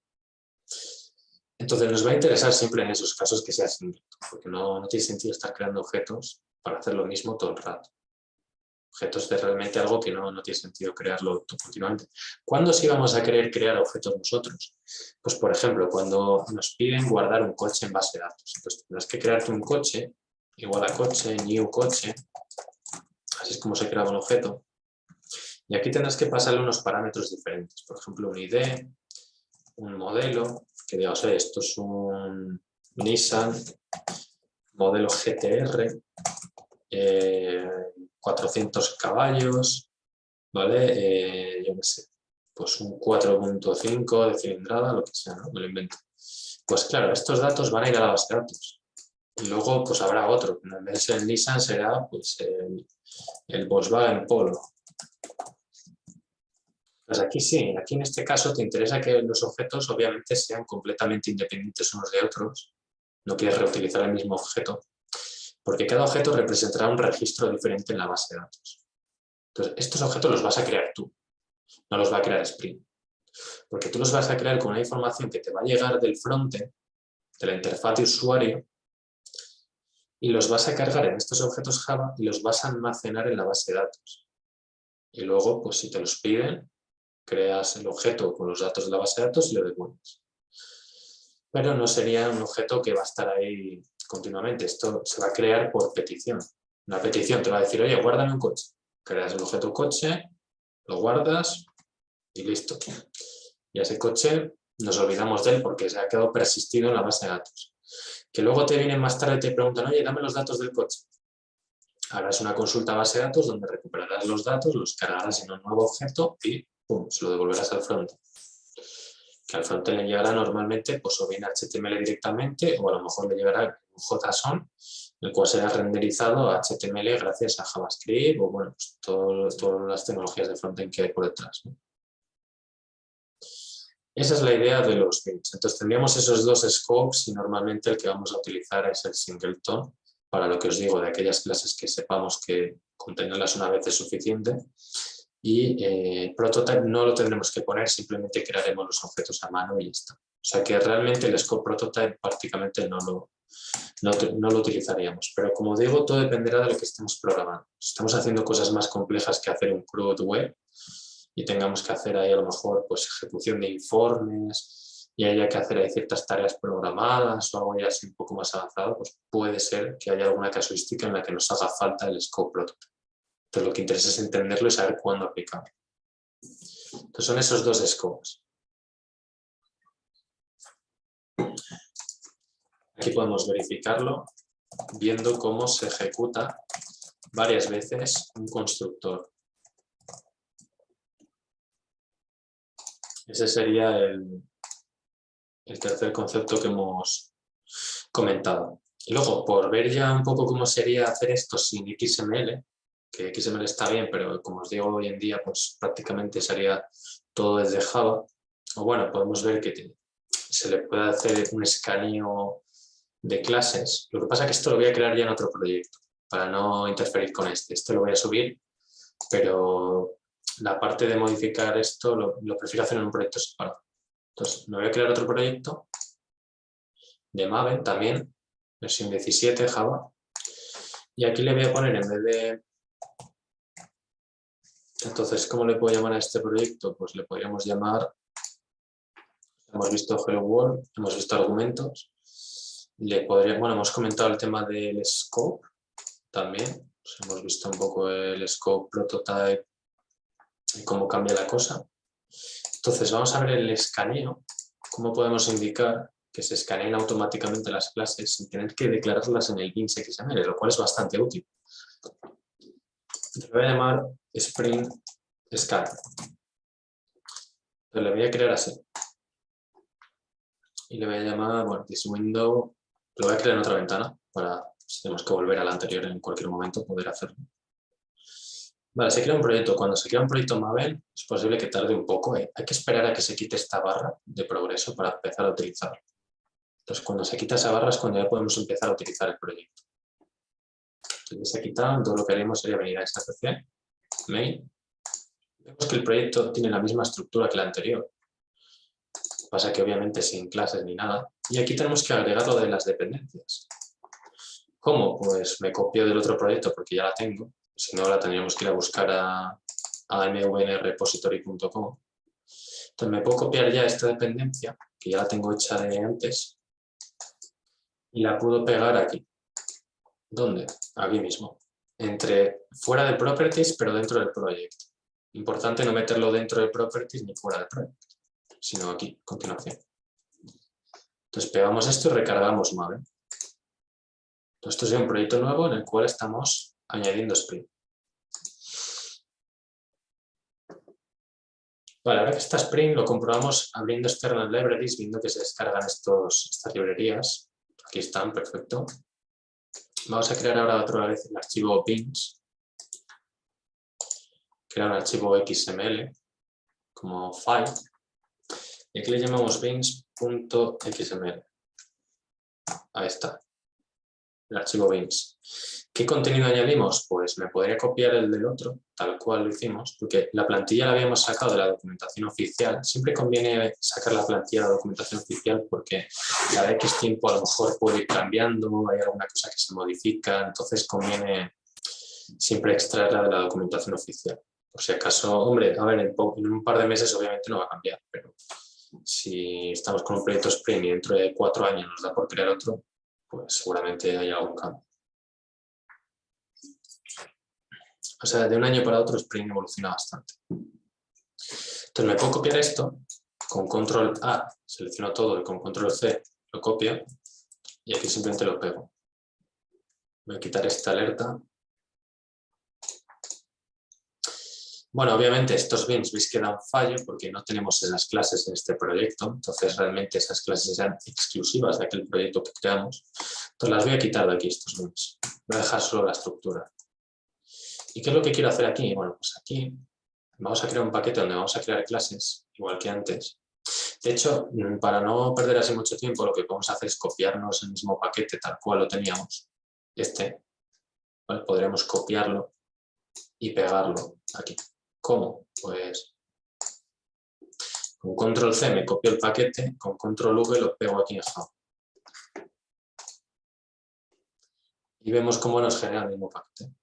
Entonces nos va a interesar siempre en esos casos que sea singleton, porque no tiene sentido estar creando objetos para hacer lo mismo todo el rato. Objetos de realmente algo que no tiene sentido crearlo continuamente. ¿Cuándo sí vamos a querer crear objetos nosotros? Pues por ejemplo, cuando nos piden guardar un coche en base de datos. Pues tendrás que crearte un coche, igual a coche, new coche, así es como se crea un objeto. Y aquí tendrás que pasarle unos parámetros diferentes. Por ejemplo, un ID, un modelo, que digas, esto es un Nissan modelo GTR, 400 caballos, ¿vale? Yo qué sé, pues un 4.5 de cilindrada, lo que sea, ¿no? Me lo invento. Pues claro, estos datos van a ir a la base de datos. Y luego pues habrá otro. En vez de ser el Nissan será pues, el Volkswagen Polo. Pues aquí sí, aquí en este caso te interesa que los objetos obviamente sean completamente independientes unos de otros. No quieres reutilizar el mismo objeto, porque cada objeto representará un registro diferente en la base de datos. Entonces, estos objetos los vas a crear tú, no los va a crear Spring. Porque tú los vas a crear con una información que te va a llegar del frontend, de la interfaz de usuario, y los vas a cargar en estos objetos Java y los vas a almacenar en la base de datos. Y luego, pues si te los piden, creas el objeto con los datos de la base de datos y lo devuelves. Pero no sería un objeto que va a estar ahí continuamente. Esto se va a crear por petición. Una petición te va a decir, oye, guárdame un coche. Creas el objeto coche, lo guardas y listo. Y ese coche nos olvidamos de él porque se ha quedado persistido en la base de datos. Que luego te vienen más tarde y te preguntan, oye, dame los datos del coche. Harás una consulta a base de datos donde recuperarás los datos, los cargarás en un nuevo objeto y ¡pum!, se lo devolverás al frontend. Que al frontend le llegará normalmente pues, o bien HTML directamente o a lo mejor le llegará un JSON, el cual será renderizado a HTML gracias a JavaScript o bueno, pues, todas las tecnologías de frontend que hay por detrás, ¿no? Esa es la idea de los bins. Entonces tendríamos esos dos scopes y normalmente el que vamos a utilizar es el singleton para lo que os digo de aquellas clases que sepamos que contenerlas una vez es suficiente. Y prototype no lo tendremos que poner, simplemente crearemos los objetos a mano y ya está. O sea que realmente el scope prototype prácticamente no lo utilizaríamos. Pero como digo, todo dependerá de lo que estemos programando. Si estamos haciendo cosas más complejas que hacer un CRUD web y tengamos que hacer ahí a lo mejor pues, ejecución de informes y haya que hacer ahí ciertas tareas programadas o algo ya así un poco más avanzado, pues puede ser que haya alguna casuística en la que nos haga falta el scope prototype. Entonces lo que interesa es entenderlo y saber cuándo aplicarlo. Entonces son esos dos scopes. Aquí podemos verificarlo viendo cómo se ejecuta varias veces un constructor. Ese sería el tercer concepto que hemos comentado. Y luego, por ver ya un poco cómo sería hacer esto sin XML, que XML está bien, pero como os digo hoy en día, pues prácticamente sería todo desde Java. O bueno, podemos ver que se le puede hacer un escaneo de clases. Lo que pasa es que esto lo voy a crear ya en otro proyecto, para no interferir con este. Este lo voy a subir, pero la parte de modificar esto lo prefiero hacer en un proyecto separado. Entonces, me voy a crear otro proyecto de Maven también, versión 17 Java. Y aquí le voy a poner en vez de... Entonces, ¿cómo le puedo llamar a este proyecto? Pues le podríamos llamar... Hemos visto Hello World, hemos visto argumentos. Bueno, hemos comentado el tema del scope también. Pues hemos visto un poco el scope prototype y cómo cambia la cosa. Entonces, vamos a ver el escaneo. ¿Cómo podemos indicar que se escaneen automáticamente las clases sin tener que declararlas en el bins XML, lo cual es bastante útil? Le voy a llamar Spring Scan. Entonces, le voy a crear así. Y le voy a llamar, bueno, this window, lo voy a crear en otra ventana para, si tenemos que volver a la anterior en cualquier momento, poder hacerlo. Vale, se crea un proyecto. Cuando se crea un proyecto Maven, es posible que tarde un poco. Hay que esperar a que se quite esta barra de progreso para empezar a utilizarlo. Entonces, cuando se quita esa barra es cuando ya podemos empezar a utilizar el proyecto. Si se quita, todo lo que haremos sería venir a esta sección, main. Vemos que el proyecto tiene la misma estructura que la anterior. Pasa que obviamente sin clases ni nada. Y aquí tenemos que agregar lo de las dependencias. ¿Cómo? Pues me copio del otro proyecto porque ya la tengo. Si no, la tendríamos que ir a buscar a mvnrepository.com. Entonces me puedo copiar ya esta dependencia, que ya la tengo hecha de antes, y la puedo pegar aquí. ¿Dónde? Aquí mismo. Fuera de properties, pero dentro del proyecto. Importante no meterlo dentro de properties ni fuera de proyecto, sino aquí, a continuación. Entonces pegamos esto y recargamos Maven. Entonces esto es un proyecto nuevo en el cual estamos añadiendo Spring. Vale, ahora que está Spring lo comprobamos abriendo external libraries, viendo que se descargan estas librerías. Aquí están, perfecto. Vamos a crear ahora otra vez el archivo beans. Crear un archivo XML como file. Y aquí le llamamos beans.xml. Ahí está, el archivo beans. ¿Qué contenido añadimos? Pues me podría copiar el del otro, tal cual lo hicimos, porque la plantilla la habíamos sacado de la documentación oficial. Siempre conviene sacar la plantilla de la documentación oficial porque cada X tiempo a lo mejor puede ir cambiando, hay alguna cosa que se modifica, entonces conviene siempre extraerla de la documentación oficial. Por si acaso, hombre, a ver, en un par de meses obviamente no va a cambiar, pero si estamos con un proyecto Spring y dentro de 4 años nos da por crear otro, pues seguramente hay algún cambio. O sea, de un año para otro Spring evoluciona bastante. Entonces me puedo copiar esto, con control A selecciono todo y con control C lo copio y aquí simplemente lo pego. Voy a quitar esta alerta. Bueno, obviamente estos beans veis que dan fallo porque no tenemos esas clases en este proyecto, entonces realmente esas clases eran exclusivas de aquel proyecto que creamos. Entonces las voy a quitar de aquí, estos beans. Voy a dejar solo la estructura. ¿Y qué es lo que quiero hacer aquí? Bueno, pues aquí vamos a crear un paquete donde vamos a crear clases, igual que antes. De hecho, para no perder así mucho tiempo, lo que podemos hacer es copiarnos el mismo paquete tal cual lo teníamos. ¿Vale? Podríamos copiarlo y pegarlo aquí. ¿Cómo? Pues con control C me copio el paquete, con control V lo pego aquí en Java. Y vemos cómo nos genera el mismo paquete.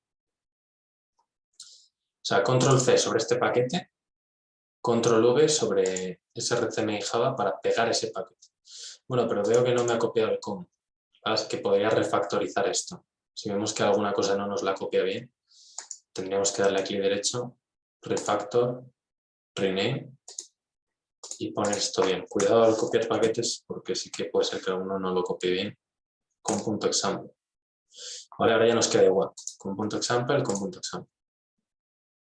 O sea, control C sobre este paquete, control V sobre srcmi Java para pegar ese paquete. Bueno, pero veo que no me ha copiado el com. Así que podría refactorizar esto. Si vemos que alguna cosa no nos la copia bien, tendríamos que darle a clic derecho, refactor, rename y poner esto bien. Cuidado al copiar paquetes porque sí que puede ser que alguno no lo copie bien con punto example. Vale, ahora ya nos queda igual, con punto example, con punto example.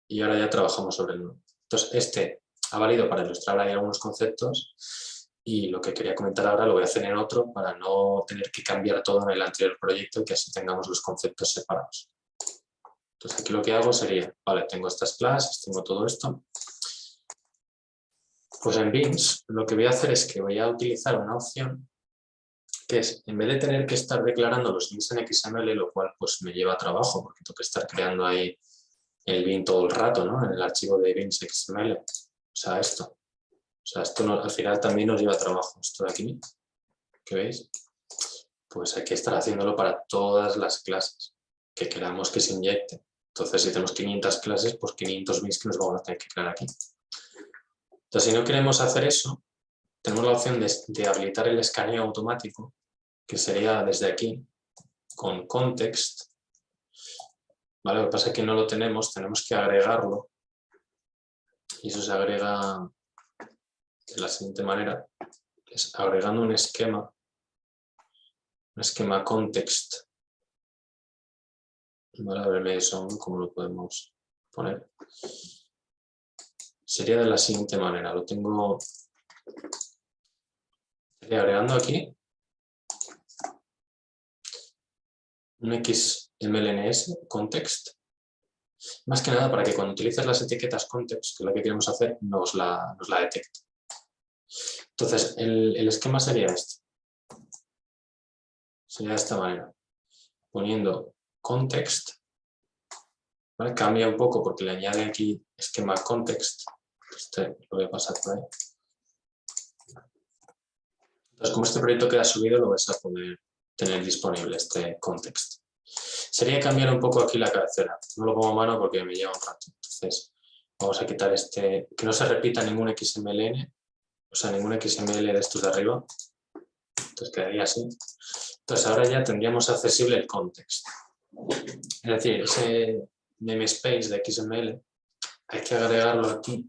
Y ahora ya trabajamos sobre el nuevo. Entonces este ha valido para ilustrar ahí algunos conceptos y lo que quería comentar ahora lo voy a hacer en otro para no tener que cambiar todo en el anterior proyecto y que así tengamos los conceptos separados. Entonces aquí lo que hago sería, vale, tengo estas clases, tengo todo esto. Pues en Beans lo que voy a hacer es que voy a utilizar una opción que es, en vez de tener que estar declarando los beans en XML, lo cual pues me lleva trabajo porque tengo que estar creando ahí el bin todo el rato, ¿no? En el archivo de beans XML. O sea, esto. O sea, esto al final también nos lleva trabajo. Esto de aquí, ¿qué veis? Pues hay que estar haciéndolo para todas las clases que queramos que se inyecten. Entonces, si tenemos 500 clases, pues 500 bins que nos vamos a tener que crear aquí. Entonces, si no queremos hacer eso, tenemos la opción de habilitar el escaneo automático, que sería desde aquí, con context. ¿Vale? Lo que pasa es que no lo tenemos que agregarlo. Y eso se agrega de la siguiente manera, es agregando un esquema context. Vale, a ver eso, ¿cómo lo podemos poner? Sería de la siguiente manera, lo tengo agregando aquí un XMLNS context, más que nada para que cuando utilices las etiquetas context, que es lo que queremos hacer, nos la detecte. Entonces, el esquema sería este. Sería de esta manera, poniendo context, ¿vale? Cambia un poco porque le añade aquí esquema context. Este lo voy a pasar por ahí. Entonces, como este proyecto queda subido, lo vais a poder tener disponible este context. Sería cambiar un poco aquí la cabecera. No lo pongo a mano porque me lleva un rato. Entonces, vamos a quitar este, que no se repita ningún XMLN, o sea, ningún XML de estos de arriba. Entonces quedaría así. Entonces ahora ya tendríamos accesible el context. Es decir, ese namespace de XML hay que agregarlo aquí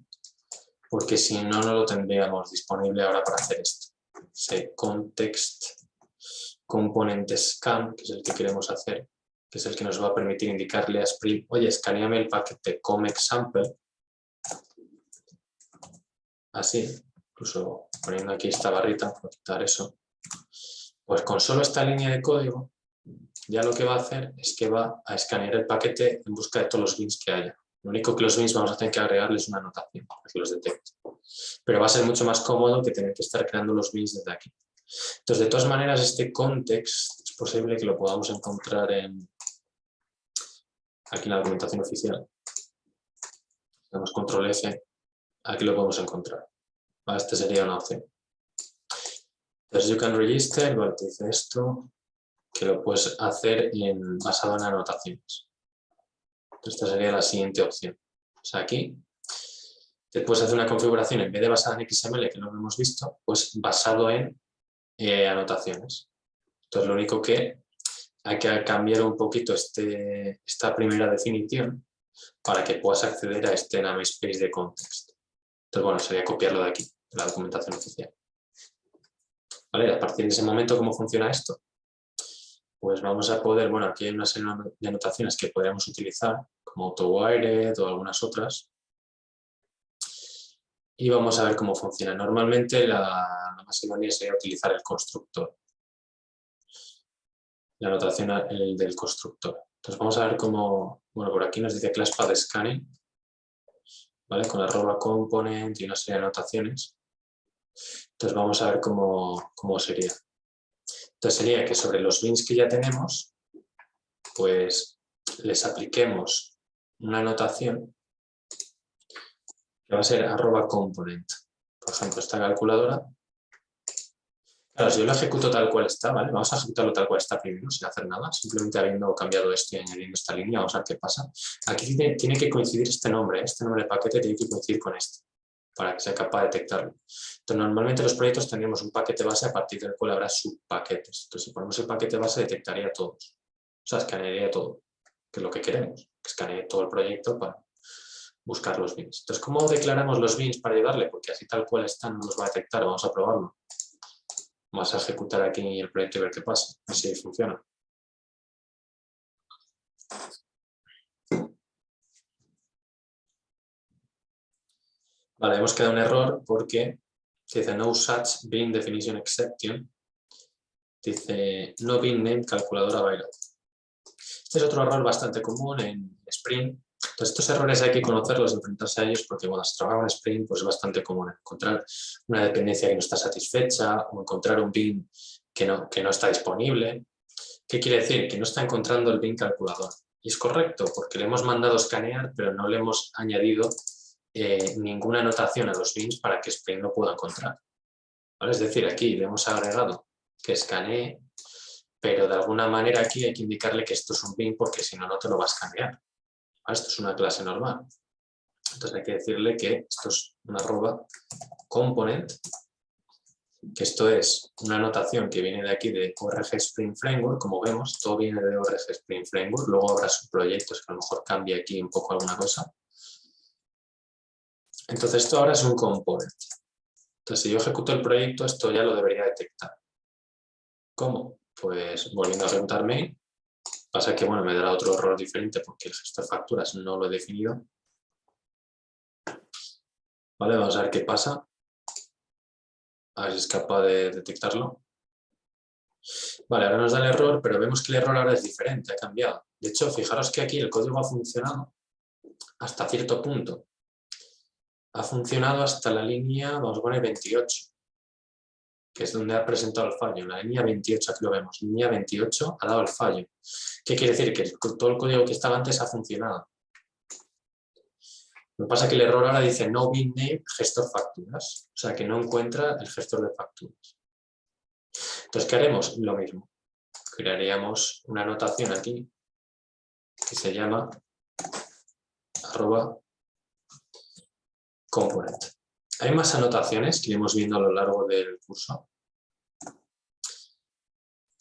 porque si no, no lo tendríamos disponible ahora para hacer esto. Ese context componente scan, que es el que queremos hacer, que es el que nos va a permitir indicarle a Spring, oye, escaneame el paquete comexample. así, incluso poniendo aquí esta barrita, para quitar eso, pues con solo esta línea de código, ya lo que va a hacer es que va a escanear el paquete en busca de todos los bins que haya. Lo único que los bins vamos a tener que agregarles una anotación para que los detecte. Pero va a ser mucho más cómodo que tener que estar creando los bins desde aquí. Entonces, de todas maneras, este context es posible que lo podamos encontrar aquí en la documentación oficial. Damos control F, aquí lo podemos encontrar. ¿Vale? Esta sería una opción. Entonces, you can register, vale, te dice esto, que lo puedes hacer basado en anotaciones. Entonces, esta sería la siguiente opción. O sea, aquí te puedes hacer una configuración en vez de basada en XML, que no lo hemos visto, pues basado en anotaciones. Entonces, lo único que hay que cambiar un poquito esta primera definición para que puedas acceder a este namespace de context. Entonces, bueno, sería copiarlo de aquí, de la documentación oficial. ¿Vale? A partir de ese momento, ¿cómo funciona esto? Pues vamos a poder, bueno, aquí hay una serie de anotaciones que podríamos utilizar, como AutoWired o algunas otras. Y vamos a ver cómo funciona. Normalmente la más idónea sería utilizar el constructor. La anotación del constructor. Entonces vamos a ver cómo, bueno, por aquí nos dice classpath scanning, ¿vale? Con @component y una serie de anotaciones. Entonces vamos a ver cómo sería. Entonces sería que sobre los bins que ya tenemos, pues les apliquemos una anotación que va a ser @component. Por ejemplo, esta calculadora. Claro, si yo lo ejecuto tal cual está, ¿vale? Vamos a ejecutarlo tal cual está primero, sin hacer nada, simplemente habiendo cambiado esto y añadiendo esta línea, vamos a ver qué pasa. Aquí tiene que coincidir este nombre de paquete tiene que coincidir con este, para que sea capaz de detectarlo. Entonces, normalmente los proyectos tendríamos un paquete base a partir del cual habrá subpaquetes. Entonces, si ponemos el paquete base, detectaría todos. O sea, escanearía todo, que es lo que queremos, que escanee todo el proyecto para buscar los bins. Entonces, ¿cómo declaramos los bins para ayudarle? Porque así tal cual están no los va a detectar, vamos a probarlo. Vamos a ejecutar aquí el proyecto y ver qué pasa, a ver si funciona. Vale, hemos quedado un error porque dice no such bin definition exception. Dice no bin name calculadora available. Este es otro error bastante común en Spring. Entonces, estos errores hay que conocerlos, enfrentarse a ellos, porque cuando se trabaja en Spring pues es bastante común encontrar una dependencia que no está satisfecha o encontrar un bin que no está disponible. ¿Qué quiere decir? Que no está encontrando el bin calculador. Y es correcto, porque le hemos mandado escanear, pero no le hemos añadido ninguna anotación a los bins para que Spring lo pueda encontrar. ¿Vale? Es decir, aquí le hemos agregado que escanee, pero de alguna manera aquí hay que indicarle que esto es un bin porque si no, no te lo va a escanear. ¿Vale? Esto es una clase normal. Entonces hay que decirle que esto es una @component, que esto es una anotación que viene de aquí de ORG Spring Framework. Como vemos, todo viene de ORG Spring Framework. Luego habrá subproyectos que a lo mejor cambie aquí un poco alguna cosa. Entonces esto ahora es un component. Entonces si yo ejecuto el proyecto, esto ya lo debería detectar. ¿Cómo? Pues volviendo a ejecutar main. Pasa que bueno, me dará otro error diferente porque el gestor de facturas no lo he definido. Vale, vamos a ver qué pasa. A ver si es capaz de detectarlo. Vale, ahora nos da el error, pero vemos que el error ahora es diferente, ha cambiado. De hecho, fijaros que aquí el código ha funcionado hasta cierto punto. Ha funcionado hasta la línea, vamos a poner 28, que es donde ha presentado el fallo. La línea 28, aquí lo vemos, línea 28 ha dado el fallo. ¿Qué quiere decir? Que todo el código que estaba antes ha funcionado. Lo que pasa es que el error ahora dice no bin name gestor facturas, o sea que no encuentra el gestor de facturas. Entonces, ¿qué haremos? Lo mismo. Crearíamos una anotación aquí que se llama @component. Hay más anotaciones que iremos viendo a lo largo del curso,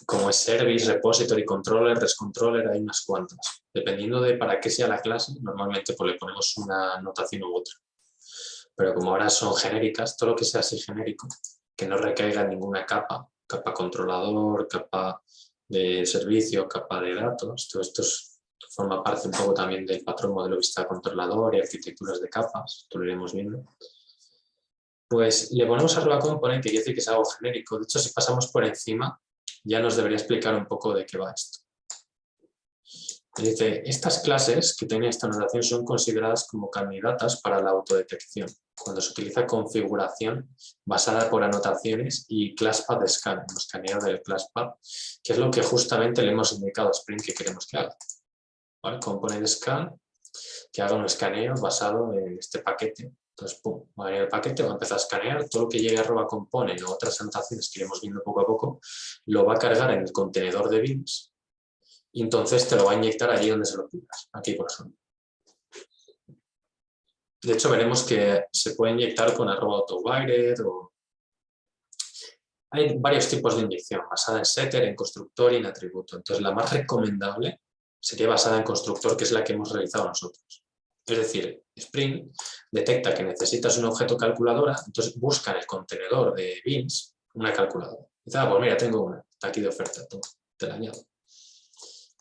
como es service, repository, controller, rescontroller, hay unas cuantas. Dependiendo de para qué sea la clase, normalmente pues le ponemos una anotación u otra. Pero como ahora son genéricas, todo lo que sea así genérico, que no recaiga en ninguna capa controlador, capa de servicio, capa de datos, todo esto forma parte un poco también del patrón modelo vista controlador y arquitecturas de capas, esto lo iremos viendo. Pues le ponemos arroba component, que quiere decir que es algo genérico. De hecho, si pasamos por encima, ya nos debería explicar un poco de qué va esto. Dice, estas clases que tienen esta notación son consideradas como candidatas para la autodetección, cuando se utiliza configuración basada por anotaciones y ClassPath de scan, el escaneo del ClassPath, que es lo que justamente le hemos indicado a Spring que queremos que haga. ¿Vale? Component scan, que haga un escaneo basado en este paquete. Entonces, pum, va a venir el paquete, va a empezar a escanear, todo lo que llegue a @component o otras anotaciones que iremos viendo poco a poco, lo va a cargar en el contenedor de bins y entonces te lo va a inyectar allí donde se lo pidas, aquí por ejemplo. De hecho, veremos que se puede inyectar con @autowired o... Hay varios tipos de inyección, basada en setter, en constructor y en atributo. Entonces, la más recomendable sería basada en constructor, que es la que hemos realizado nosotros. Es decir, Spring detecta que necesitas un objeto calculadora, entonces busca en el contenedor de bins una calculadora. Dice, pues mira, tengo una, está aquí de oferta, toma, te la añado.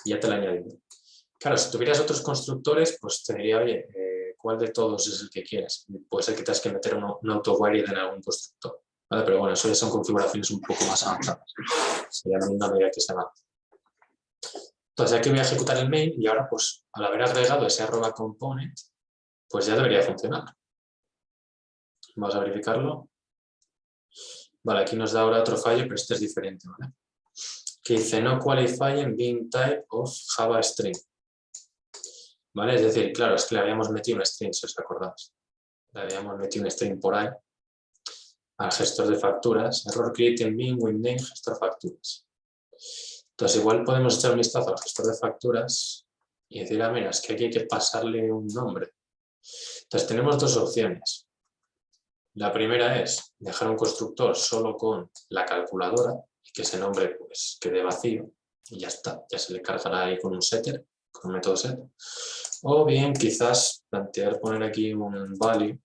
Y ya te la he añadido. Claro, si tuvieras otros constructores, pues te diría, oye, ¿cuál de todos es el que quieres? Puede ser que tengas que meter un auto-wired en algún constructor. ¿Vale? Pero bueno, eso ya son configuraciones un poco más avanzadas. Sería una medida que se avanza. Entonces aquí voy a ejecutar el main y ahora, pues, al haber agregado ese @component, pues ya debería funcionar. Vamos a verificarlo. Vale, aquí nos da ahora otro fallo, pero este es diferente, ¿vale? Que dice no qualifying bin type of Java string. ¿Vale? Es decir, claro, es que le habíamos metido un string, si os acordáis. Le habíamos metido un string por ahí al gestor de facturas. Error creating bin with name gestor facturas. Entonces, igual podemos echar un vistazo al gestor de facturas y decir, ah, mira, es que aquí hay que pasarle un nombre. Entonces, tenemos dos opciones. La primera es dejar un constructor solo con la calculadora y que ese nombre pues quede vacío y ya está, ya se le cargará ahí con un setter, con un método set. O bien quizás plantear poner aquí un value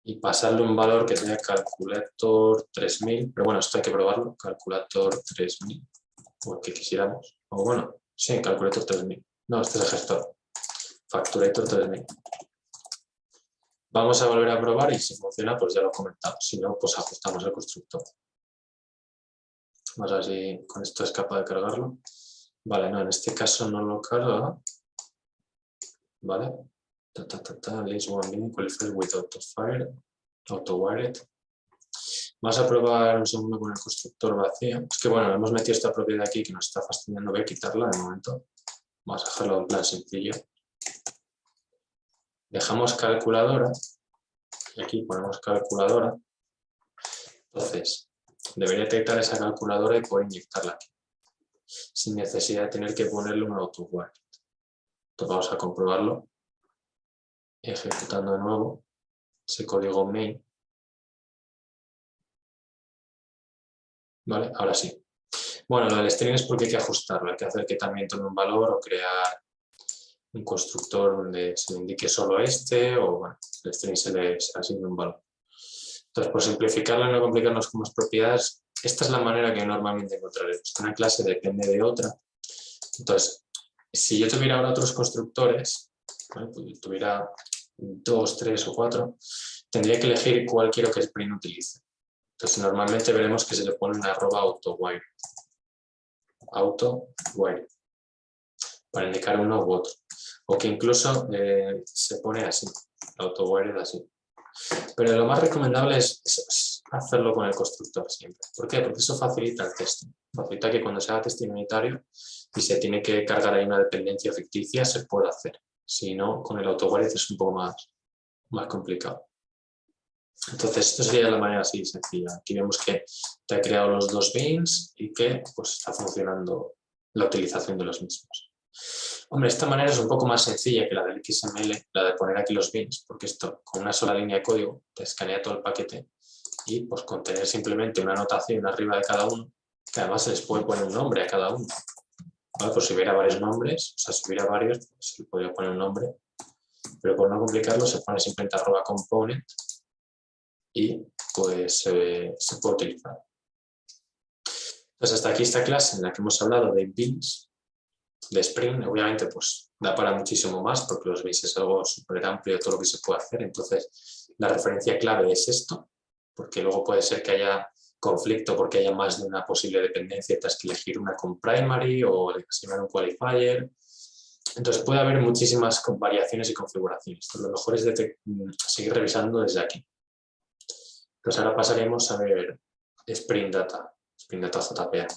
y pasarle un valor que sea calculator 3000, pero bueno, esto hay que probarlo, calculator 3000, o el que quisiéramos, o bueno, sí, calculator 3000, no, este es el gestor, facturator 3000. Vamos a volver a probar y si funciona, pues ya lo comentamos. Si no, pues ajustamos el constructor. Vamos a ver si con esto es capaz de cargarlo. Vale, no, en este caso no lo carga. Vale. List one bin qualified with auto-wired. Vamos a probar un segundo con el constructor vacío. Es que bueno, hemos metido esta propiedad aquí que nos está fastidiando. Voy a quitarla de momento. Vamos a dejarlo en plan sencillo. Dejamos calculadora. Y aquí ponemos calculadora. Entonces, debería detectar esa calculadora y poder inyectarla aquí, sin necesidad de tener que ponerle un auto-wired. Entonces vamos a comprobarlo, ejecutando de nuevo ese código main. Vale, ahora sí. Bueno, lo del string es porque hay que ajustarlo, hay que hacer que también tome un valor o crear un constructor donde se le indique solo este, o bueno, el string se le asigne un valor. Entonces, por simplificarlo y no complicarnos con más propiedades, esta es la manera que normalmente encontraremos. Una clase depende de otra. Entonces, si yo tuviera ahora otros constructores, ¿vale? Pues tuviera 2, 3 o 4, tendría que elegir cuál quiero que Spring utilice. Entonces, normalmente veremos que se le pone un @autowired. Autowired. Para indicar uno u otro. O que incluso se pone así, autowired así. Pero lo más recomendable es hacerlo con el constructor siempre. ¿Por qué? Porque eso facilita el testing. Facilita que cuando se haga testing unitario y se tiene que cargar ahí una dependencia ficticia, se puede hacer. Si no, con el autowired es un poco más complicado. Entonces, esto sería la manera así sencilla. Aquí vemos que te ha creado los dos bins y que pues, está funcionando la utilización de los mismos. Hombre, esta manera es un poco más sencilla que la del XML, la de poner aquí los bins, porque esto con una sola línea de código te escanea todo el paquete y pues con tener simplemente una anotación arriba de cada uno, que además se les puede poner un nombre a cada uno. ¿Vale? Pues si hubiera varios nombres, o sea, si hubiera varios, pues se le podría poner un nombre, pero por no complicarlo se pone simplemente @component y pues se puede utilizar. Entonces hasta aquí esta clase en la que hemos hablado de bins. de Spring. Obviamente pues da para muchísimo más porque los veis es algo súper amplio todo lo que se puede hacer. Entonces la referencia clave es esto, porque luego puede ser que haya conflicto porque haya más de una posible dependencia y tengas que elegir una con primary o asignar un qualifier. Entonces puede haber muchísimas variaciones y configuraciones. Entonces, lo mejor es seguir revisando desde aquí. Entonces ahora pasaremos a ver Spring Data JPA.